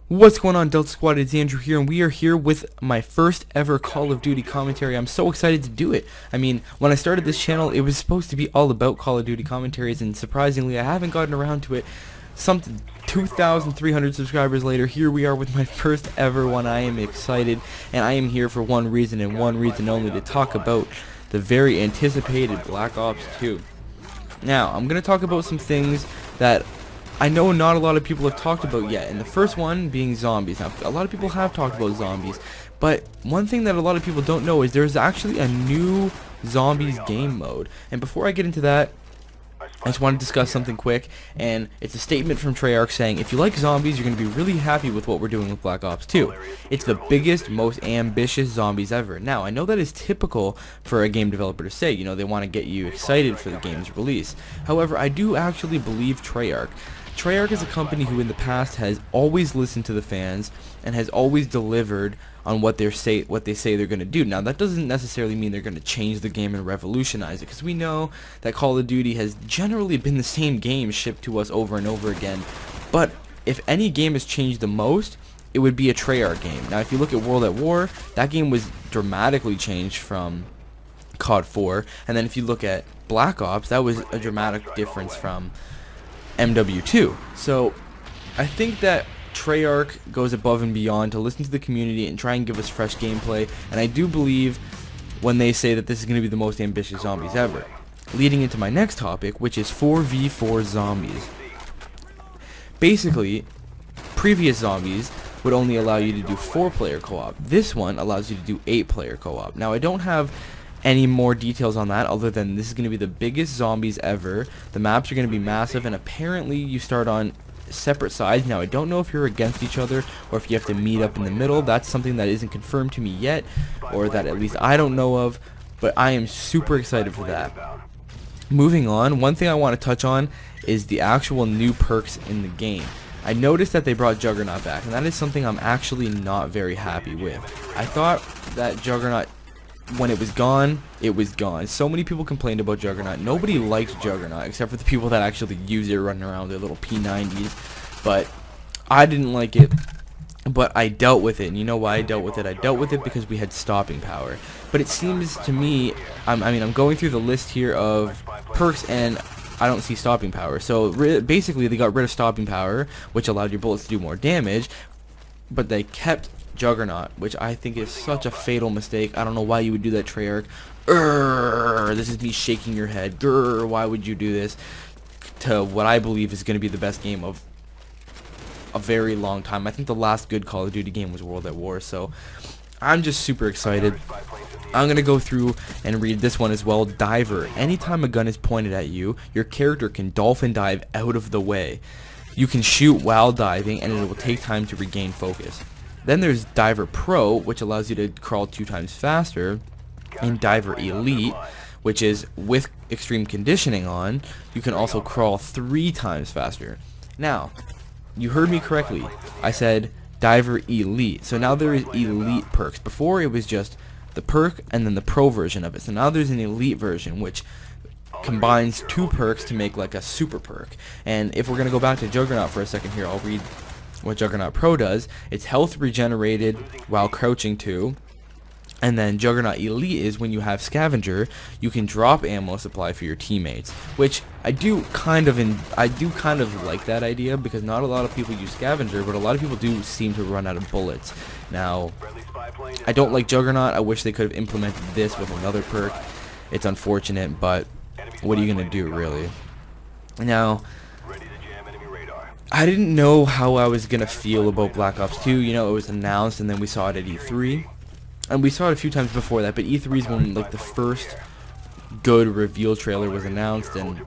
What's going on, Delta Squad? It's Andrew here, and we are here with my first ever Call of Duty commentary. I'm so excited to do it. I mean, when I started this channel, it was supposed to be all about Call of Duty commentaries, and surprisingly, I haven't gotten around to it. Something 2,300 subscribers later, here we are with my first ever one. I am excited, and I am here for one reason and one reason only, to talk about the very anticipated Black Ops 2. Now, I'm going to talk about some things that I know not a lot of people have talked about yet, and the first one being zombies. Now, a lot of people have talked about zombies, but one thing that a lot of people don't know is there's actually a new zombies game mode. And before I get into that, I just want to discuss something quick, and it's a statement from Treyarch saying, if you like zombies, you're going to be really happy with what we're doing with Black Ops 2. It's the biggest, most ambitious zombies ever. Now, I know that is typical for a game developer to say, you know, they want to get you excited for the game's release. However, I do actually believe Treyarch. Treyarch is a company who in the past has always listened to the fans and has always delivered on what they say they're going to do. Now, that doesn't necessarily mean they're going to change the game and revolutionize it, because we know that Call of Duty has generally been the same game shipped to us over and over again. But if any game has changed the most, it would be a Treyarch game. Now, if you look at World at War, that game was dramatically changed from COD 4, and then if you look at Black Ops, that was a dramatic difference from MW2. So I think that Treyarch goes above and beyond to listen to the community and try and give us fresh gameplay, and I do believe when they say that this is going to be the most ambitious zombies ever. Leading into my next topic, which is 4v4 zombies. Basically, previous zombies would only allow you to do 4-player co-op. This one allows you to do 8-player co-op. Now, I don't have any more details on that other than this is going to be the biggest zombies ever. The maps are going to be massive, and apparently you start on separate sides. Now, I don't know if you're against each other or if you have to meet up in the middle. That's something that isn't confirmed to me yet, or that at least I don't know of, but I am super excited for that. Moving on, one thing I want to touch on is the actual new perks in the game. I noticed that they brought Juggernaut back, and that is something I'm actually not very happy with. I thought that Juggernaut, when it was gone, it was gone. So many people complained about Juggernaut. Nobody liked Juggernaut except for the people that actually use it running around their little P90s. But I didn't like it, but I dealt with it. And you know why I dealt with it? I dealt with it because we had stopping power. But it seems to me, I'm going through the list here of perks, and I don't see stopping power. So basically they got rid of stopping power, which allowed your bullets to do more damage, but they kept Juggernaut, which I think is such a fatal mistake. I don't know why you would do that, Treyarch. This is me shaking your head. Why would you do this to what I believe is going to be the best game of a very long time? I think the last good Call of Duty game was World at War, so I'm just super excited. I'm going to go through and read this one as well. Diver. Anytime a gun is pointed at you, your character can dolphin dive out of the way. You can shoot while diving, and it will take time to regain focus. Then there's Diver Pro, which allows you to crawl 2 times faster, and Diver Elite, which is with extreme conditioning on, you can also crawl 3 times faster. Now, you heard me correctly. I said Diver Elite. So now there is Elite perks. Before it was just the perk and then the Pro version of it. So now there's an Elite version, which combines 2 perks to make like a super perk. And if we're going to go back to Juggernaut for a second here, I'll read what Juggernaut Pro does. It's health regenerated while crouching too. And then Juggernaut Elite is when you have Scavenger, you can drop ammo supply for your teammates, which I do kind of like that idea, because not a lot of people use Scavenger, but a lot of people do seem to run out of bullets. Now, I don't like Juggernaut. I wish they could have implemented this with another perk. It's unfortunate, but what are you gonna do, really? Now, I didn't know how I was gonna feel about Black Ops 2. You know, it was announced, and then we saw it at E3. And we saw it a few times before that, but E3 is when like the first good reveal trailer was announced, and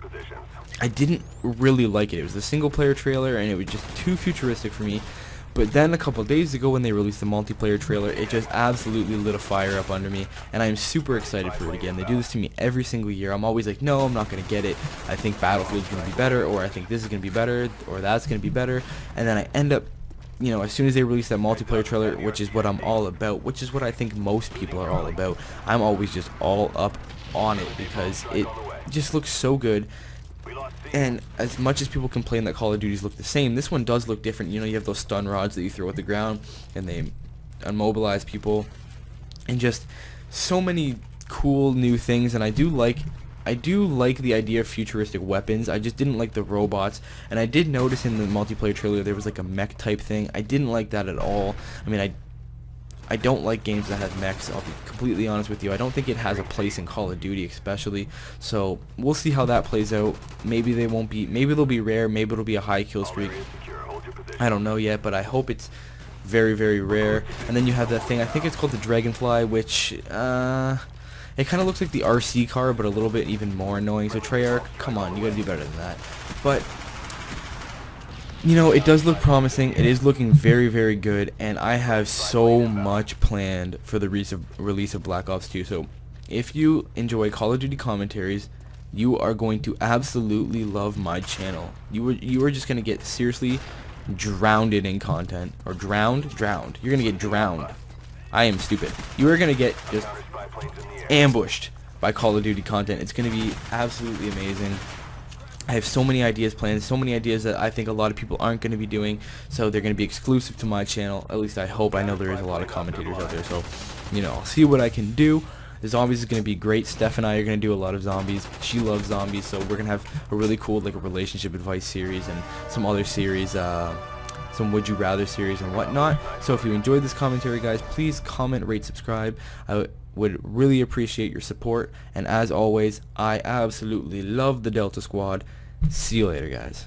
I didn't really like it. It was a single player trailer, and it was just too futuristic for me. But then a couple days ago when they released the multiplayer trailer, it just absolutely lit a fire up under me, and I am super excited for it again. They do this to me every single year. I'm always like, no, I'm not going to get it. I think Battlefield's going to be better, or I think this is going to be better, or that's going to be better. And then I end up, you know, as soon as they release that multiplayer trailer, which is what I'm all about, which is what I think most people are all about, I'm always just all up on it because it just looks so good. And as much as people complain that Call of Duties look the same, this one does look different. You know, you have those stun rods that you throw at the ground, and they immobilize people, and just so many cool new things. And I do like the idea of futuristic weapons. I just didn't like the robots, and I did notice in the multiplayer trailer there was like a mech type thing. I didn't like that at all. I mean, I don't like games that have mechs. I'll be completely honest with you. I don't think it has a place in Call of Duty especially. So we'll see how that plays out. Maybe they won't be, maybe they'll be rare, maybe it'll be a high kill streak. I don't know yet, but I hope it's very, very rare. And then you have that thing, I think it's called the Dragonfly, which it kind of looks like the RC car, but a little bit even more annoying. So Treyarch, come on, you gotta do better than that. But you know, it does look promising. It is looking very, very good, and I have so much planned for the release of Black Ops 2. So if you enjoy Call of Duty commentaries, you are going to absolutely love my channel. You are just going to get seriously drowned in content. Or drowned? You're going to get drowned. I am stupid. You are going to get just ambushed by Call of Duty content. It's going to be absolutely amazing. I have so many ideas planned, so many ideas that I think a lot of people aren't going to be doing, so they're going to be exclusive to my channel. At least I hope. I know there is a lot of commentators out there, so, you know, I'll see what I can do. The zombies is going to be great. Steph and I are going to do a lot of zombies. She loves zombies, so we're going to have a really cool, like, a relationship advice series and some other series, some Would You Rather series and whatnot. So if you enjoyed this commentary, guys, please comment, rate, subscribe. I would really appreciate your support, and as always, I absolutely love the Delta Squad. See you later, guys.